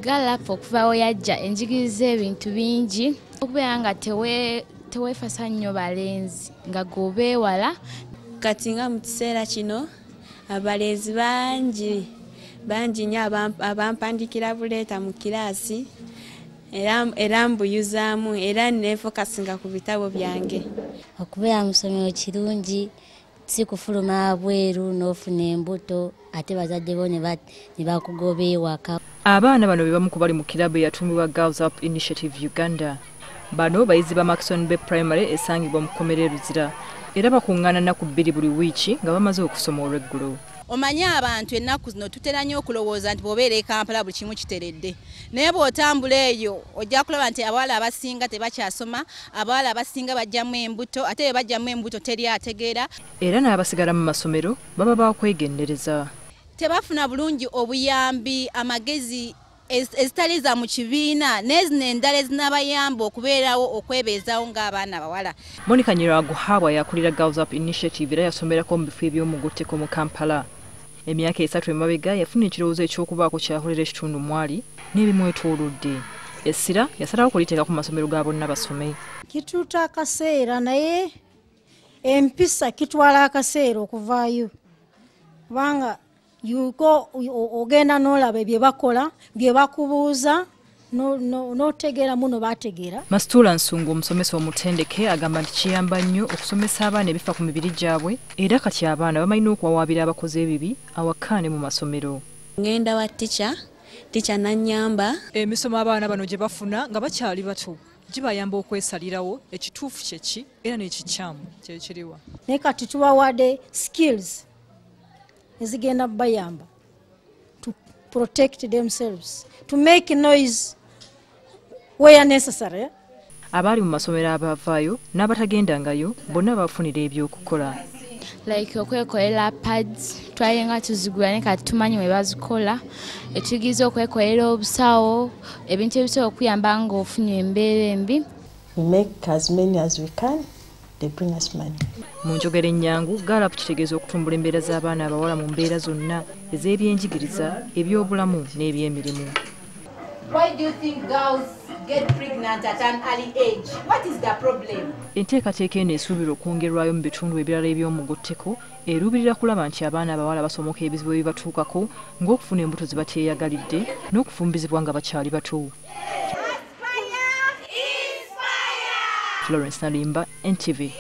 Galap okuva we yajja enjigiriza ebintu bingi okubeera nga teweefasa nnyo balenzi nga gobeewala. Kati nga mu kiseera kino abalenzi bangi nnyo abampandikira buleeta mu kiraasi era mbuyuzaamu era neefokasinga ku bitabo byange. Okubeera mu ssomero kirungi, si kufuluma bweru n'ofuna embuto ate bazadde bo ne bakugoba ewaka. Abaana bano be bamu ku bali mu kirabu eyatuumibwa Girls Up Initiative Uganda. Bano bayizi ba Maxon Bay Primary esangibwa mu kkomera Luzira era bakuŋŋaana nnaku 2 buli wiiki nga bamaze okusoma olw'eggulo. Omanyi abantu ennaku zino tutera nnyo okulowooza nti bw'obeera e Kampala buli kimu kiteredde. Naye bw'otambula eyo ojja kulaba nti abawala abasinga tebakyasoma, abawala abasinga bajjamu embuto, ate bwe bajjamu embuto teri ategeera. Era n'abasigala mu masomero baba bakwegendereza. Tebafuna bulungi obuyambi, amagezi ezitali za mu kibiina n'ezino endala ezinabayamba okubeerawo okwebeezawo ng'abaana abawala. Monica Nyiraguhabwa yakulira Girls Up Initiative era yasomerako mu bifo eby'omugotteko mu Kampala. Emyaka 3 emabega yafuna ekirowoozo eky'okubaako kyakolera ekitundu mwali n'ebimwetoolodde. Essira yasalawo kuliteeka ku masomero ga bonna basome. Kituuta akaseera naye empisa kitwala akaseera okuvaayo. Kubanga ogenda n'olaba bye bakola, bye bakubuuza, n'otegeera muno bategeera. Masitula Nsungu omusomesa omutendeke agamba nti kiyamba nnyo okusomesa abaana ebifa ku mibiri gyabwe era kati abaana bamalina okuwawaabira abakozi ebibi awaka ne mu masomero. Ngenda wa tica nannyamba. Emisomo abaana bano gye bafuna nga bakyali bato gibayamba okwesalirawo ekituufu kyeki era n'ekikyamu kyekiriwa. Naye kati tubawadde skills ezigenda bayamba to protect themselves, to make noise where necessary. Abali mu masomero abavaayo n'abatagendangayo bonna bafunira ebyokukola. Like okwekolera pads twayenga tuzigula ne kati tumanyi we bazikola, etugize okwekolera obusawo, ebintu ebisobola okuyamba nga ofunye embeera embi. We make as many as we can. They bring us money. Mu njogera ennyangu Gallup kitegeeza okutumbula embeera z'abaana abawala mu mbeera zonna ez'ebyenjigiriza, ebyobulamu n'ebyemirimu. Why do you think girls get pregnant at an early age? What is the problem? Enteekateeka eno esuubirwa okwongerwayo mu bitundu ebirala eby'omugotteko eruubirira kulaba nti abaana abawala basomoka ebizibu ebibatuukako ng'okufuna embuto ze bateeyagalidde n'okufumbizibwa nga bakyali bato. Florence Nalimba, NTV.